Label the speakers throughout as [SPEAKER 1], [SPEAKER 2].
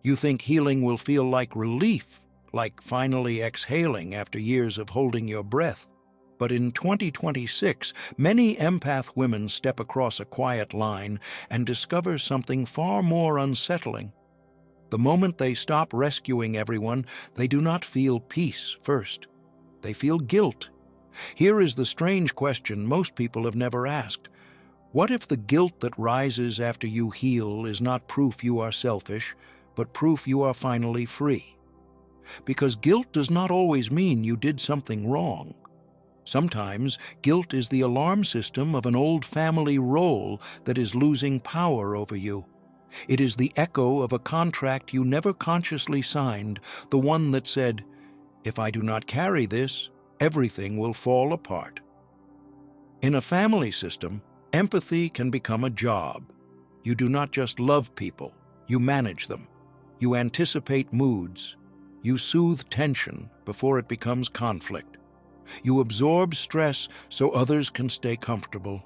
[SPEAKER 1] You think healing will feel like relief, like finally exhaling after years of holding your breath. But in 2026, many empath women step across a quiet line and discover something far more unsettling. The moment they stop rescuing everyone, they do not feel peace first. They feel guilt. Here is the strange question most people have never asked. What if the guilt that rises after you heal is not proof you are selfish, but proof you are finally free? Because guilt does not always mean you did something wrong. Sometimes guilt is the alarm system of an old family role that is losing power over you. It is the echo of a contract you never consciously signed, the one that said, "If I do not carry this, everything will fall apart." In a family system, empathy can become a job. You do not just love people, you manage them. You anticipate moods. You soothe tension before it becomes conflict. You absorb stress so others can stay comfortable.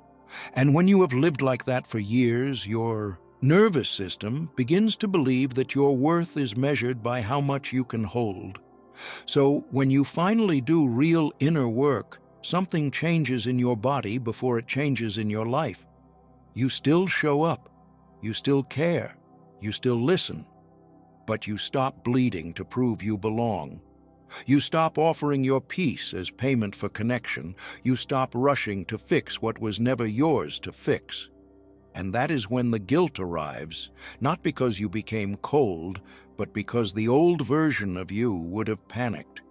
[SPEAKER 1] And when you have lived like that for years, your nervous system begins to believe that your worth is measured by how much you can hold. So when you finally do real inner work, something changes in your body before it changes in your life. You still show up, you still care, you still listen, but you stop bleeding to prove you belong. You stop offering your peace as payment for connection. You stop rushing to fix what was never yours to fix. And that is when the guilt arrives, not because you became cold, but because the old version of you would have panicked.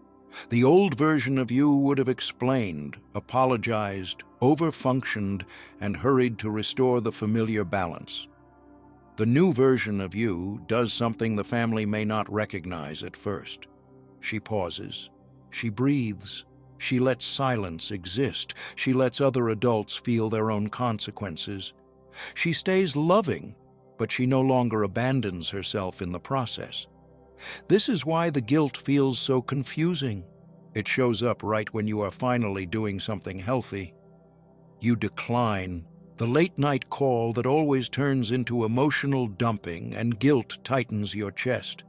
[SPEAKER 1] The old version of you would have explained, apologized, overfunctioned, and hurried to restore the familiar balance. The new version of you does something the family may not recognize at first. She pauses. She breathes. She lets silence exist. She lets other adults feel their own consequences. She stays loving, but she no longer abandons herself in the process. This is why the guilt feels so confusing. It shows up right when you are finally doing something healthy. You decline, the late-night call that always turns into emotional dumping, and guilt tightens your chest.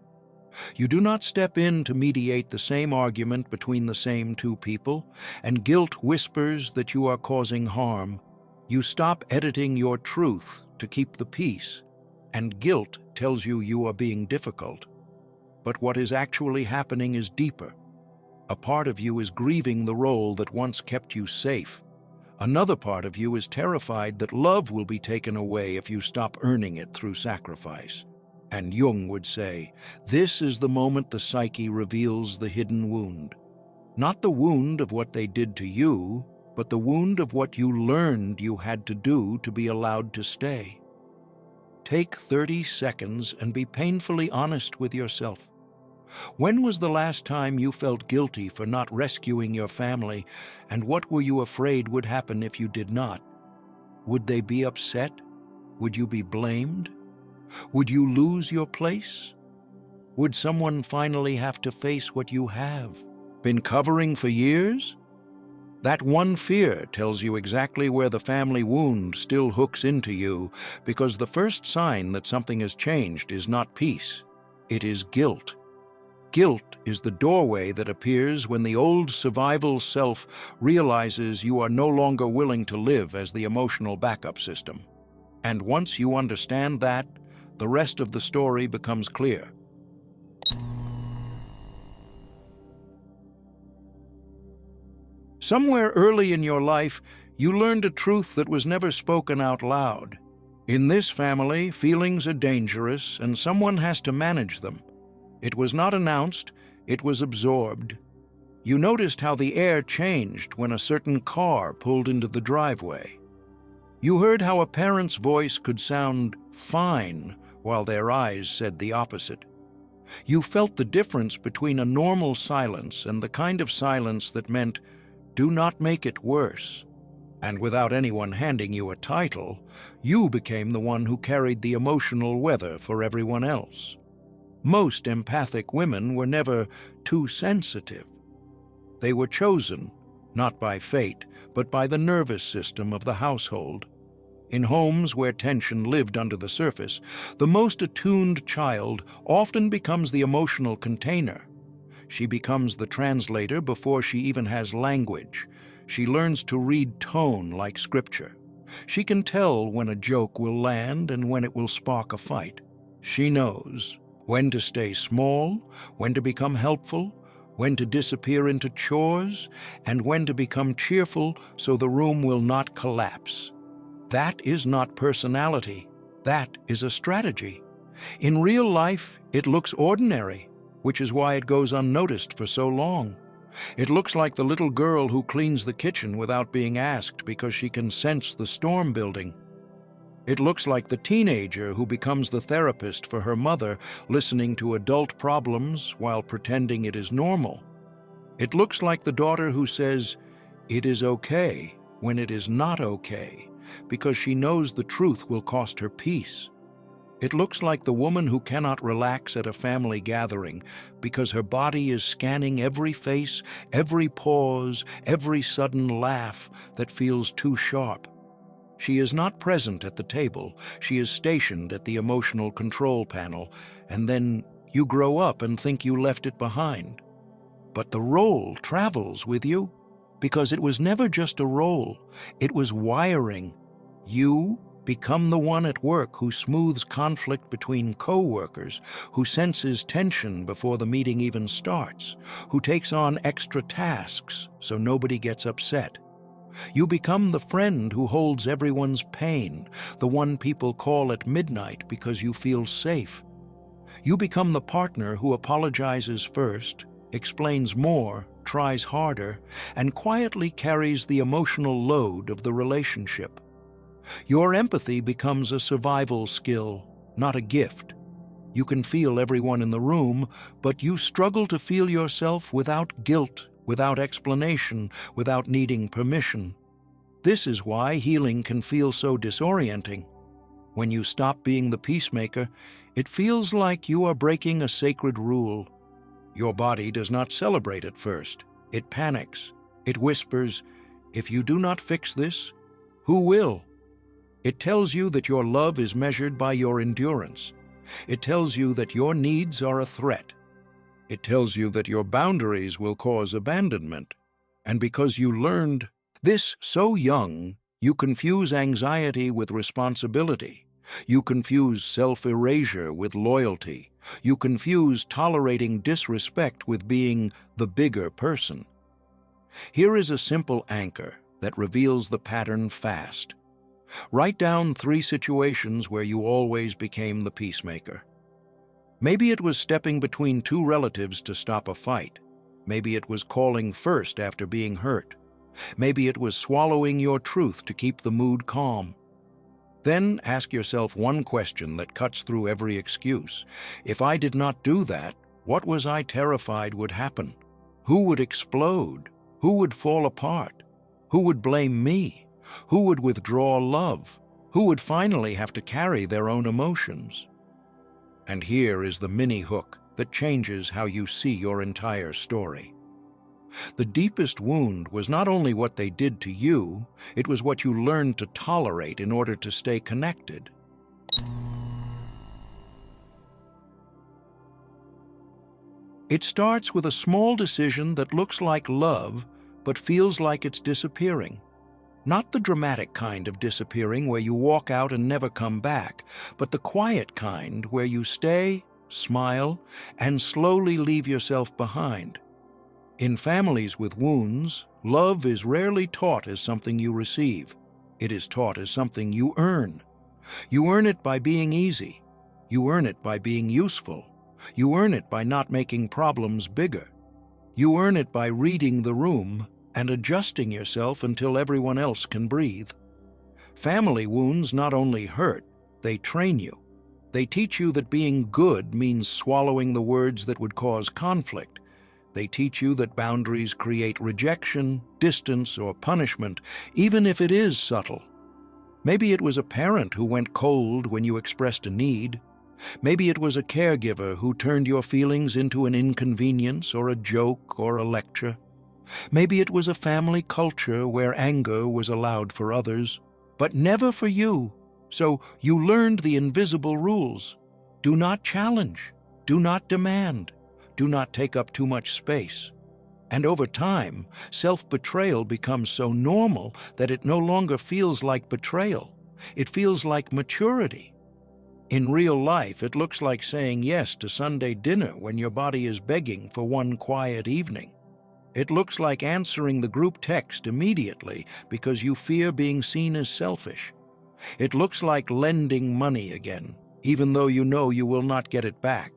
[SPEAKER 1] You do not step in to mediate the same argument between the same two people, and guilt whispers that you are causing harm. You stop editing your truth to keep the peace, and guilt tells you you are being difficult. But what is actually happening is deeper. A part of you is grieving the role that once kept you safe. Another part of you is terrified that love will be taken away if you stop earning it through sacrifice. And Jung would say, this is the moment the psyche reveals the hidden wound. Not the wound of what they did to you, but the wound of what you learned you had to do to be allowed to stay. Take 30 seconds and be painfully honest with yourself. When was the last time you felt guilty for not rescuing your family, and what were you afraid would happen if you did not? Would they be upset? Would you be blamed? Would you lose your place? Would someone finally have to face what you have been covering for years? That one fear tells you exactly where the family wound still hooks into you, because the first sign that something has changed is not peace, it is guilt. Guilt is the doorway that appears when the old survival self realizes you are no longer willing to live as the emotional backup system. And once you understand that, the rest of the story becomes clear. Somewhere early in your life, you learned a truth that was never spoken out loud. In this family, feelings are dangerous, and someone has to manage them. It was not announced, it was absorbed. You noticed how the air changed when a certain car pulled into the driveway. You heard how a parent's voice could sound fine while their eyes said the opposite. You felt the difference between a normal silence and the kind of silence that meant, do not make it worse. And without anyone handing you a title, you became the one who carried the emotional weather for everyone else. Most empathic women were never too sensitive. They were chosen, not by fate, but by the nervous system of the household. In homes where tension lived under the surface, the most attuned child often becomes the emotional container. She becomes the translator before she even has language. She learns to read tone like scripture. She can tell when a joke will land and when it will spark a fight. She knows when to stay small, when to become helpful, when to disappear into chores, and when to become cheerful so the room will not collapse. That is not personality. That is a strategy. In real life, it looks ordinary, which is why it goes unnoticed for so long. It looks like the little girl who cleans the kitchen without being asked because she can sense the storm building. It looks like the teenager who becomes the therapist for her mother, listening to adult problems while pretending it is normal. It looks like the daughter who says, "It is okay," when it is not okay, because she knows the truth will cost her peace. It looks like the woman who cannot relax at a family gathering because her body is scanning every face, every pause, every sudden laugh that feels too sharp. She is not present at the table, she is stationed at the emotional control panel, and then you grow up and think you left it behind. But the role travels with you, because it was never just a role, it was wiring. You become the one at work who smooths conflict between co-workers, who senses tension before the meeting even starts, who takes on extra tasks so nobody gets upset. You become the friend who holds everyone's pain, the one people call at midnight because you feel safe. You become the partner who apologizes first, explains more, tries harder, and quietly carries the emotional load of the relationship. Your empathy becomes a survival skill, not a gift. You can feel everyone in the room, but you struggle to feel yourself without guilt, without explanation, without needing permission. This is why healing can feel so disorienting. When you stop being the peacemaker, it feels like you are breaking a sacred rule. Your body does not celebrate at first. It panics. It whispers, "If you do not fix this, who will?" It tells you that your love is measured by your endurance. It tells you that your needs are a threat. It tells you that your boundaries will cause abandonment. And because you learned this so young, you confuse anxiety with responsibility. You confuse self-erasure with loyalty. You confuse tolerating disrespect with being the bigger person. Here is a simple anchor that reveals the pattern fast. Write down 3 situations where you always became the peacemaker. Maybe it was stepping between 2 relatives to stop a fight. Maybe it was calling first after being hurt. Maybe it was swallowing your truth to keep the mood calm. Then ask yourself one question that cuts through every excuse. If I did not do that, what was I terrified would happen? Who would explode? Who would fall apart? Who would blame me? Who would withdraw love? Who would finally have to carry their own emotions? And here is the mini hook that changes how you see your entire story. The deepest wound was not only what they did to you, it was what you learned to tolerate in order to stay connected. It starts with a small decision that looks like love, but feels like it's disappearing. Not the dramatic kind of disappearing where you walk out and never come back, but the quiet kind where you stay, smile, and slowly leave yourself behind. In families with wounds, love is rarely taught as something you receive. It is taught as something you earn. You earn it by being easy. You earn it by being useful. You earn it by not making problems bigger. You earn it by reading the room and adjusting yourself until everyone else can breathe. Family wounds not only hurt, they train you. They teach you that being good means swallowing the words that would cause conflict. They teach you that boundaries create rejection, distance, or punishment, even if it is subtle. Maybe it was a parent who went cold when you expressed a need. Maybe it was a caregiver who turned your feelings into an inconvenience or a joke or a lecture. Maybe it was a family culture where anger was allowed for others. but never for you. So you learned the invisible rules. Do not challenge. Do not demand. Do not take up too much space. And over time, self-betrayal becomes so normal that it no longer feels like betrayal. It feels like maturity. In real life, it looks like saying yes to Sunday dinner when your body is begging for one quiet evening. It looks like answering the group text immediately because you fear being seen as selfish. It looks like lending money again, even though you know you will not get it back,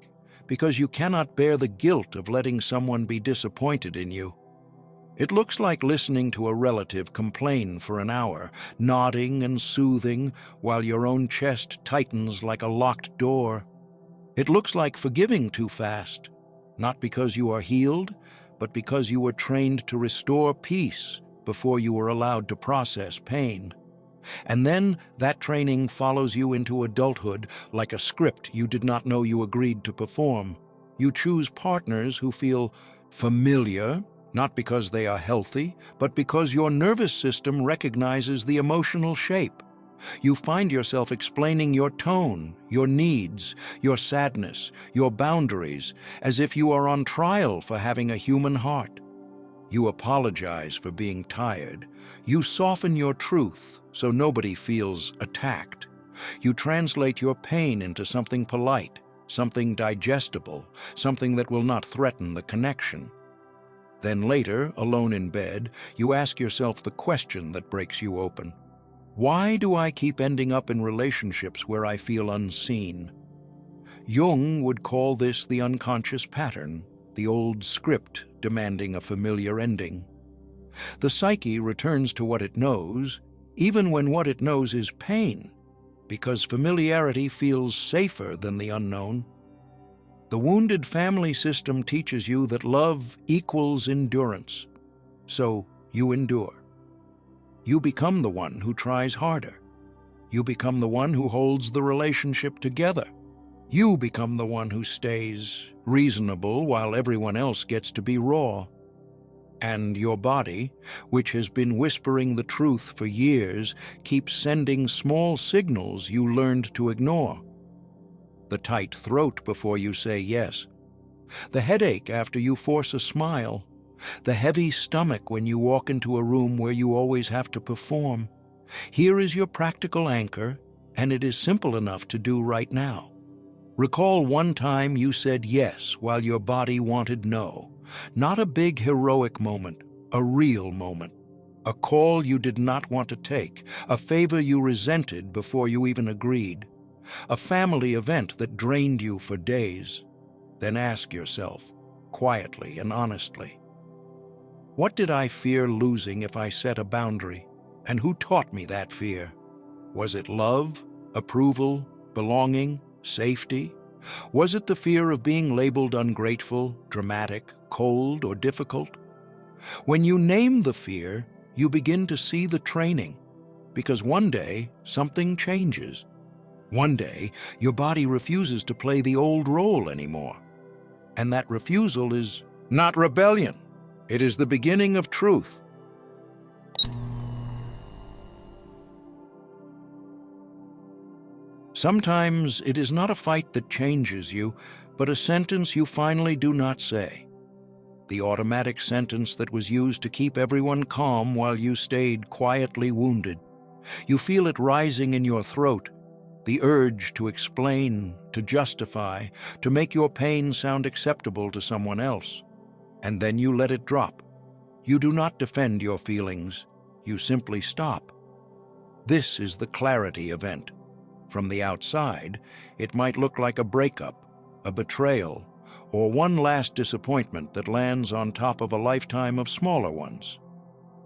[SPEAKER 1] because you cannot bear the guilt of letting someone be disappointed in you. It looks like listening to a relative complain for an hour, nodding and soothing while your own chest tightens like a locked door. It looks like forgiving too fast, not because you are healed, but because you were trained to restore peace before you were allowed to process pain. And then that training follows you into adulthood like a script you did not know you agreed to perform. You choose partners who feel familiar, not because they are healthy, but because your nervous system recognizes the emotional shape. You find yourself explaining your tone, your needs, your sadness, your boundaries, as if you are on trial for having a human heart. You apologize for being tired. You soften your truth so nobody feels attacked. You translate your pain into something polite, something digestible, something that will not threaten the connection. Then later, alone in bed, you ask yourself the question that breaks you open. Why do I keep ending up in relationships where I feel unseen? Jung would call this the unconscious pattern, the old script demanding a familiar ending. The psyche returns to what it knows, even when what it knows is pain, because familiarity feels safer than the unknown. The wounded family system teaches you that love equals endurance, so you endure. You become the one who tries harder. You become the one who holds the relationship together. You become the one who stays reasonable while everyone else gets to be raw. And your body, which has been whispering the truth for years, keeps sending small signals you learned to ignore. The tight throat before you say yes. The headache after you force a smile. The heavy stomach when you walk into a room where you always have to perform. Here is your practical anchor, and it is simple enough to do right now. Recall one time you said yes while your body wanted no. Not a big heroic moment, a real moment. A call you did not want to take, a favor you resented before you even agreed. A family event that drained you for days. Then ask yourself, quietly and honestly, what did I fear losing if I set a boundary? And who taught me that fear? Was it love, approval, belonging, safety? Was it the fear of being labeled ungrateful, dramatic, cold, or difficult? When you name the fear, you begin to see the training, because one day something changes. One day, your body refuses to play the old role anymore. And that refusal is not rebellion. It is the beginning of truth. Sometimes it is not a fight that changes you, but a sentence you finally do not say. The automatic sentence that was used to keep everyone calm while you stayed quietly wounded. You feel it rising in your throat. The urge to explain, to justify, to make your pain sound acceptable to someone else. And then you let it drop. You do not defend your feelings. You simply stop. This is the clarity event. From the outside, it might look like a breakup, a betrayal, or one last disappointment that lands on top of a lifetime of smaller ones.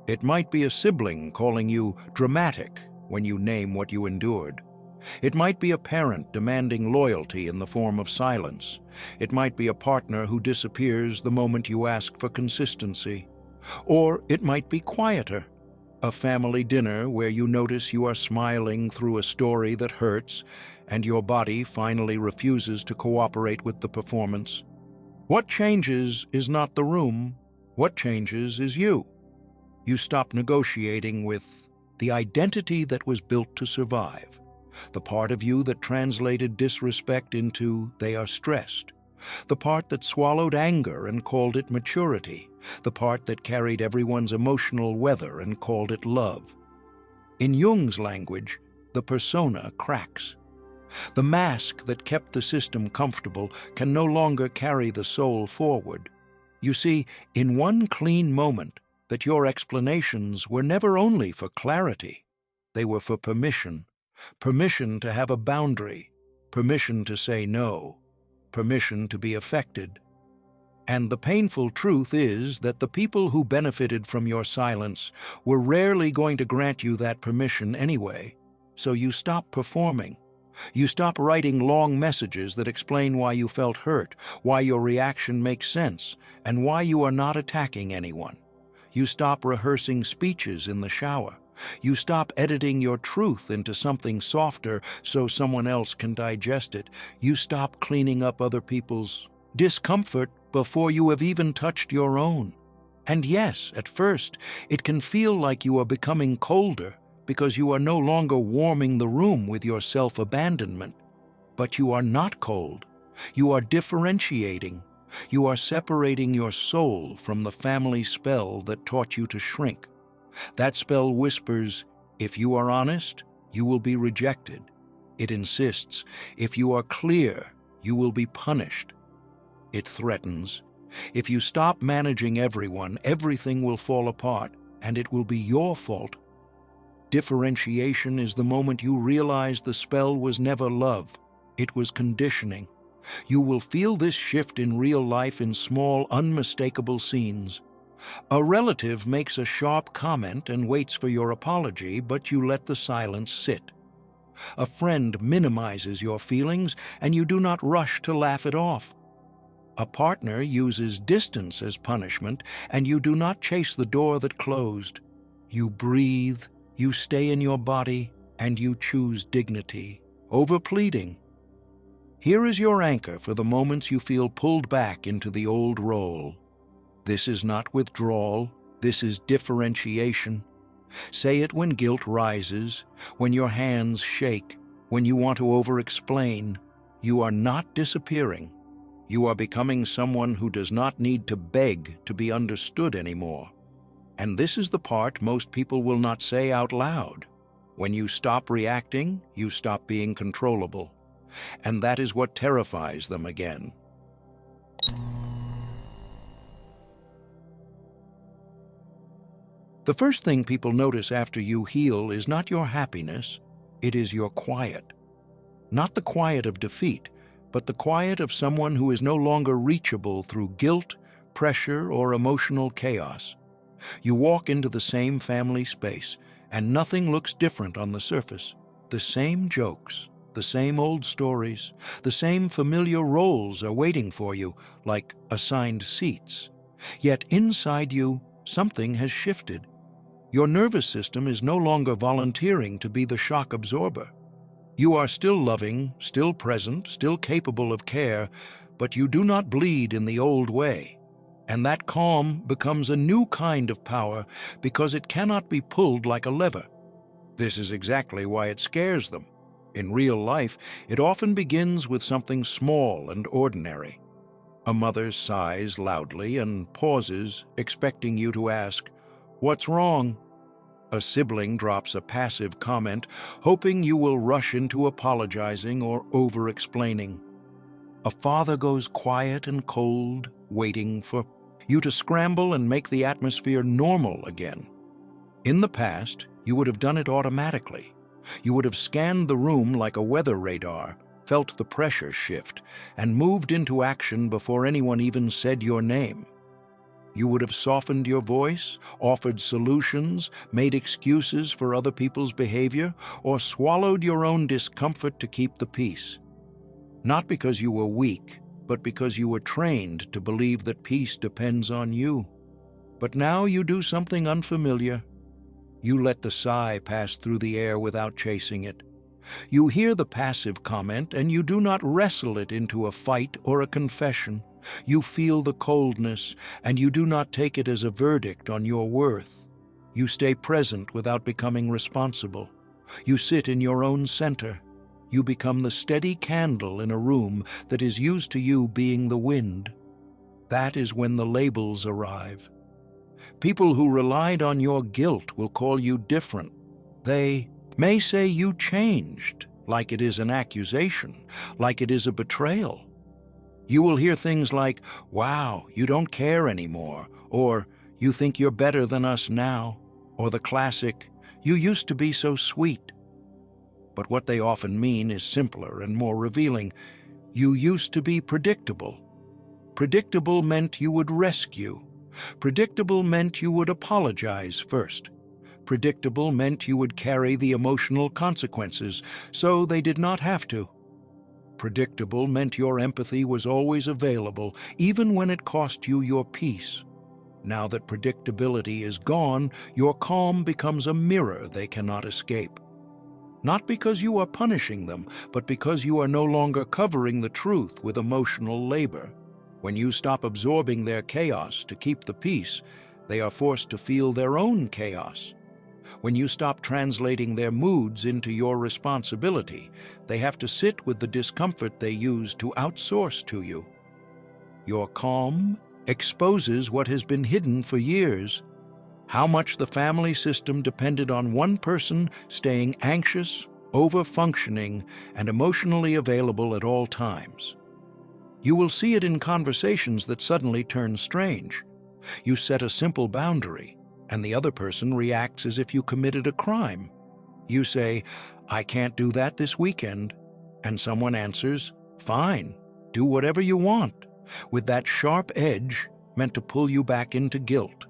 [SPEAKER 1] It might be a sibling calling you dramatic when you name what you endured. It might be a parent demanding loyalty in the form of silence. It might be a partner who disappears the moment you ask for consistency. Or it might be quieter, a family dinner where you notice you are smiling through a story that hurts and your body finally refuses to cooperate with the performance. What changes is not the room. What changes is you. You stop negotiating with the identity that was built to survive, the part of you that translated disrespect into "they are stressed," the part that swallowed anger and called it maturity, the part that carried everyone's emotional weather and called it love. In Jung's language, the persona cracks. The mask that kept the system comfortable can no longer carry the soul forward. You see, in one clean moment, that your explanations were never only for clarity. They were for permission. Permission to have a boundary. Permission to say no. Permission to be affected. And the painful truth is that the people who benefited from your silence were rarely going to grant you that permission anyway. So you stop performing. You stop writing long messages that explain why you felt hurt, why your reaction makes sense, and why you are not attacking anyone. You stop rehearsing speeches in the shower. You stop editing your truth into something softer so someone else can digest it. You stop cleaning up other people's discomfort before you have even touched your own. And yes, at first, it can feel like you are becoming colder because you are no longer warming the room with your self-abandonment. But you are not cold. You are differentiating. You are separating your soul from the family spell that taught you to shrink. That spell whispers, if you are honest, you will be rejected. It insists, if you are clear, you will be punished. It threatens, if you stop managing everyone, everything will fall apart, and it will be your fault. Differentiation is the moment you realize the spell was never love, it was conditioning. You will feel this shift in real life in small, unmistakable scenes. A relative makes a sharp comment and waits for your apology, but you let the silence sit. A friend minimizes your feelings, and you do not rush to laugh it off. A partner uses distance as punishment, and you do not chase the door that closed. You breathe, you stay in your body, and you choose dignity over pleading. Here is your anchor for the moments you feel pulled back into the old role. This is not withdrawal, this is differentiation. Say it when guilt rises, when your hands shake, when you want to over-explain. You are not disappearing. You are becoming someone who does not need to beg to be understood anymore. And this is the part most people will not say out loud. When you stop reacting, you stop being controllable. And that is what terrifies them again. The first thing people notice after you heal is not your happiness, it is your quiet. Not the quiet of defeat, but the quiet of someone who is no longer reachable through guilt, pressure, or emotional chaos. You walk into the same family space, and nothing looks different on the surface. The same jokes, the same old stories, the same familiar roles are waiting for you, like assigned seats. Yet inside you, something has shifted. Your nervous system is no longer volunteering to be the shock absorber. You are still loving, still present, still capable of care, but you do not bleed in the old way. And that calm becomes a new kind of power because it cannot be pulled like a lever. This is exactly why it scares them. In real life, it often begins with something small and ordinary. A mother sighs loudly and pauses, expecting you to ask, "What's wrong?" A sibling drops a passive comment, hoping you will rush into apologizing or over-explaining. A father goes quiet and cold, waiting for you to scramble and make the atmosphere normal again. In the past, you would have done it automatically. You would have scanned the room like a weather radar, felt the pressure shift, and moved into action before anyone even said your name. You would have softened your voice, offered solutions, made excuses for other people's behavior, or swallowed your own discomfort to keep the peace. Not because you were weak, but because you were trained to believe that peace depends on you. But now you do something unfamiliar. You let the sigh pass through the air without chasing it. You hear the passive comment, and you do not wrestle it into a fight or a confession. You feel the coldness, and you do not take it as a verdict on your worth. You stay present without becoming responsible. You sit in your own center. You become the steady candle in a room that is used to you being the wind. That is when the labels arrive. People who relied on your guilt will call you different. They may say you changed, like it is an accusation, like it is a betrayal. You will hear things like, "Wow, you don't care anymore," or "You think you're better than us now," or the classic, "You used to be so sweet." But what they often mean is simpler and more revealing. You used to be predictable. Predictable meant you would rescue. Predictable meant you would apologize first. Predictable meant you would carry the emotional consequences, so they did not have to. Predictable meant your empathy was always available, even when it cost you your peace. Now that predictability is gone, your calm becomes a mirror they cannot escape. Not because you are punishing them, but because you are no longer covering the truth with emotional labor. When you stop absorbing their chaos to keep the peace, they are forced to feel their own chaos. When you stop translating their moods into your responsibility, they have to sit with the discomfort they use to outsource to you. Your calm exposes what has been hidden for years. How much the family system depended on one person staying anxious, over-functioning, and emotionally available at all times. You will see it in conversations that suddenly turn strange. You set a simple boundary, and the other person reacts as if you committed a crime. You say, "I can't do that this weekend," and someone answers, "Fine, do whatever you want," with that sharp edge meant to pull you back into guilt.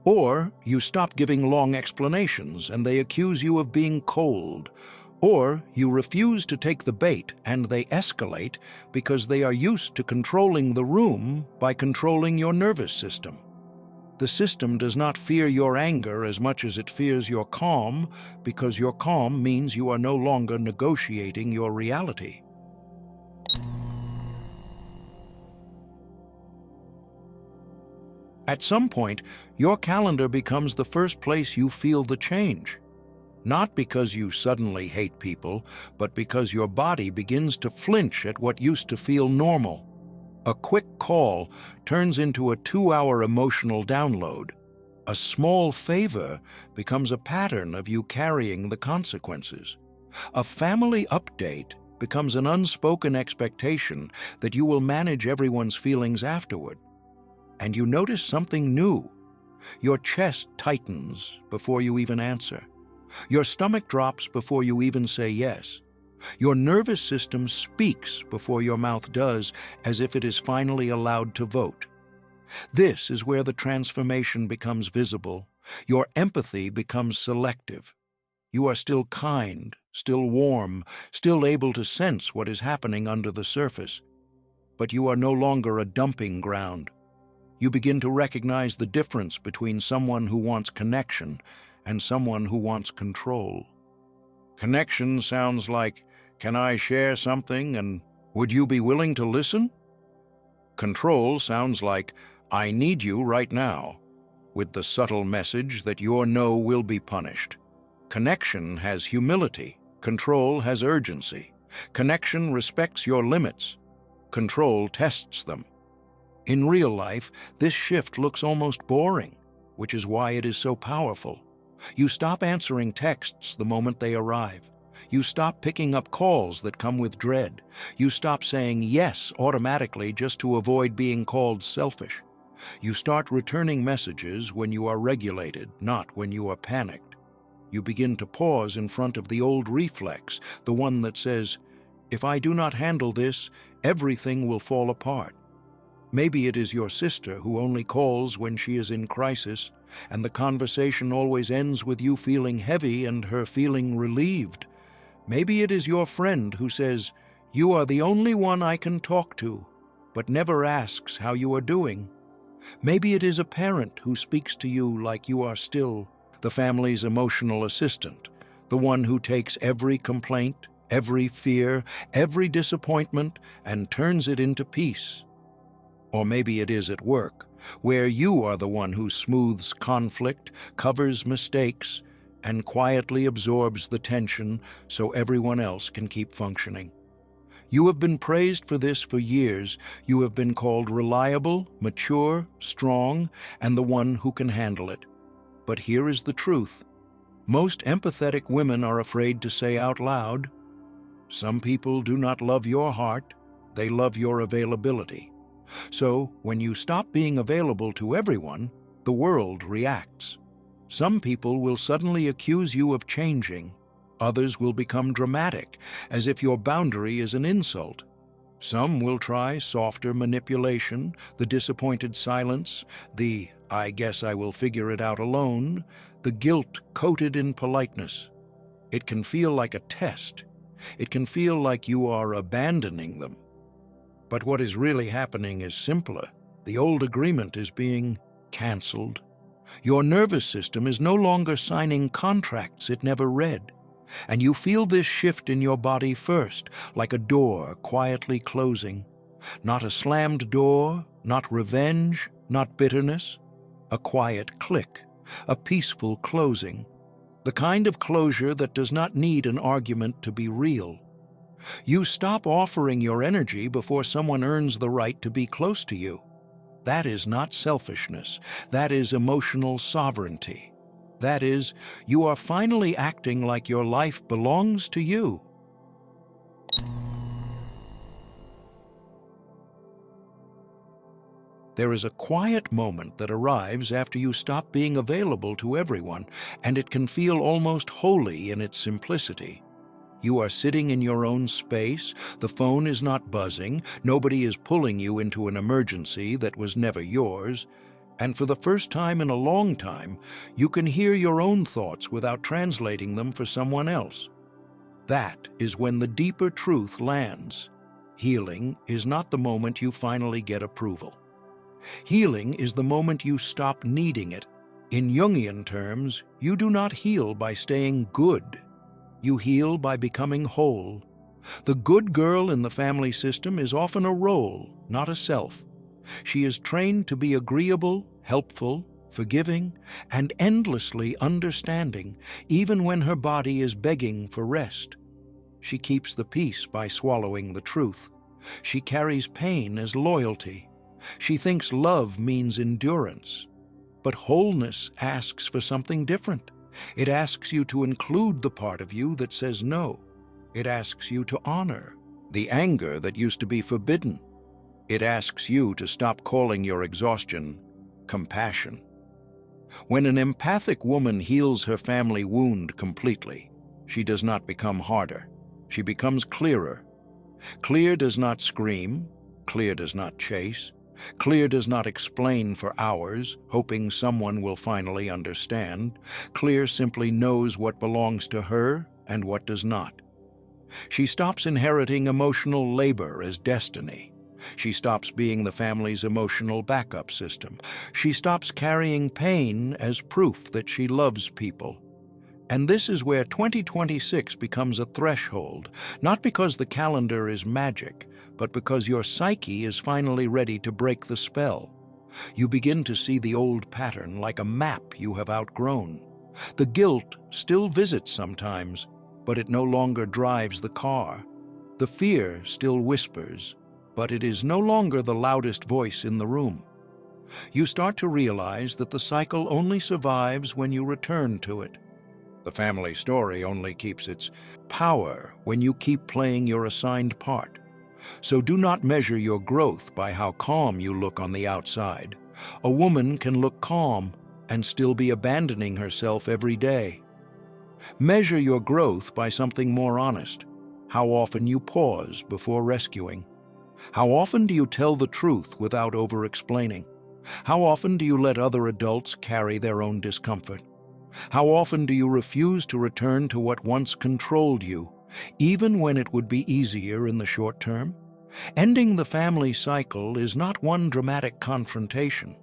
[SPEAKER 1] Or you stop giving long explanations and they accuse you of being cold. Or you refuse to take the bait and they escalate because they are used to controlling the room by controlling your nervous system. The system does not fear your anger as much as it fears your calm, because your calm means you are no longer negotiating your reality. At some point, your calendar becomes the first place you feel the change. Not because you suddenly hate people, but because your body begins to flinch at what used to feel normal. A quick call turns into a 2-hour emotional download. A small favor becomes a pattern of you carrying the consequences. A family update becomes an unspoken expectation that you will manage everyone's feelings afterward. And you notice something new. Your chest tightens before you even answer. Your stomach drops before you even say yes. Your nervous system speaks before your mouth does, as if it is finally allowed to vote. This is where the transformation becomes visible. Your empathy becomes selective. You are still kind, still warm, still able to sense what is happening under the surface. But you are no longer a dumping ground. You begin to recognize the difference between someone who wants connection and someone who wants control. Connection sounds like, "Can I share something and would you be willing to listen?" Control sounds like, "I need you right now," with the subtle message that your no will be punished. Connection has humility. Control has urgency. Connection respects your limits. Control tests them. In real life, this shift looks almost boring, which is why it is so powerful. You stop answering texts the moment they arrive. You stop picking up calls that come with dread. You stop saying yes automatically just to avoid being called selfish. You start returning messages when you are regulated, not when you are panicked. You begin to pause in front of the old reflex, the one that says, "If I do not handle this, everything will fall apart." Maybe it is your sister who only calls when she is in crisis, and the conversation always ends with you feeling heavy and her feeling relieved. Maybe it is your friend who says, "You are the only one I can talk to," but never asks how you are doing. Maybe it is a parent who speaks to you like you are still the family's emotional assistant, the one who takes every complaint, every fear, every disappointment, and turns it into peace. Or maybe it is at work, where you are the one who smooths conflict, covers mistakes, and quietly absorbs the tension so everyone else can keep functioning. You have been praised for this for years. You have been called reliable, mature, strong, and the one who can handle it. But here is the truth. Most empathetic women are afraid to say out loud, "Some people do not love your heart, they love your availability." So, when you stop being available to everyone, the world reacts. Some people will suddenly accuse you of changing. Others will become dramatic, as if your boundary is an insult. Some will try softer manipulation, the disappointed silence, the "I guess I will figure it out alone," the guilt coated in politeness. It can feel like a test. It can feel like you are abandoning them. But what is really happening is simpler. The old agreement is being canceled. Your nervous system is no longer signing contracts it never read. And you feel this shift in your body first, like a door quietly closing. Not a slammed door, not revenge, not bitterness. A quiet click, a peaceful closing. The kind of closure that does not need an argument to be real. You stop offering your energy before someone earns the right to be close to you. That is not selfishness. That is emotional sovereignty. That is, you are finally acting like your life belongs to you. There is a quiet moment that arrives after you stop being available to everyone, and it can feel almost holy in its simplicity. You are sitting in your own space, the phone is not buzzing, nobody is pulling you into an emergency that was never yours, and for the first time in a long time, you can hear your own thoughts without translating them for someone else. That is when the deeper truth lands. Healing is not the moment you finally get approval. Healing is the moment you stop needing it. In Jungian terms, you do not heal by staying good. You heal by becoming whole. The good girl in the family system is often a role, not a self. She is trained to be agreeable, helpful, forgiving, and endlessly understanding, even when her body is begging for rest. She keeps the peace by swallowing the truth. She carries pain as loyalty. She thinks love means endurance. But wholeness asks for something different. It asks you to include the part of you that says no. It asks you to honor the anger that used to be forbidden. It asks you to stop calling your exhaustion compassion. When an empathic woman heals her family wound completely, she does not become harder. She becomes clearer. Clear does not scream. Clear does not chase. Clear does not explain for hours, hoping someone will finally understand. Clear simply knows what belongs to her and what does not. She stops inheriting emotional labor as destiny. She stops being the family's emotional backup system. She stops carrying pain as proof that she loves people. And this is where 2026 becomes a threshold, not because the calendar is magic, but because your psyche is finally ready to break the spell. You begin to see the old pattern like a map you have outgrown. The guilt still visits sometimes, but it no longer drives the car. The fear still whispers, but it is no longer the loudest voice in the room. You start to realize that the cycle only survives when you return to it. The family story only keeps its power when you keep playing your assigned part. So do not measure your growth by how calm you look on the outside. A woman can look calm and still be abandoning herself every day. Measure your growth by something more honest. How often you pause before rescuing. How often do you tell the truth without over-explaining? How often do you let other adults carry their own discomfort? How often do you refuse to return to what once controlled you, even when it would be easier in the short term? Ending the family cycle is not one dramatic confrontation.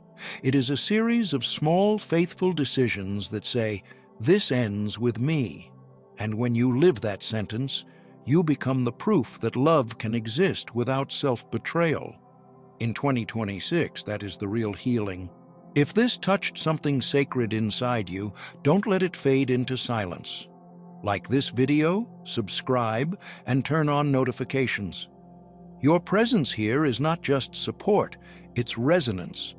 [SPEAKER 1] It is a series of small, faithful decisions that say, "This ends with me." And when you live that sentence, you become the proof that love can exist without self-betrayal. In 2026, that is the real healing. If this touched something sacred inside you, don't let it fade into silence. Like this video, subscribe, and turn on notifications. Your presence here is not just support, it's resonance.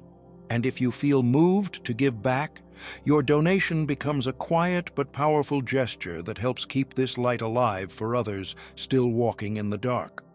[SPEAKER 1] And if you feel moved to give back, your donation becomes a quiet but powerful gesture that helps keep this light alive for others still walking in the dark.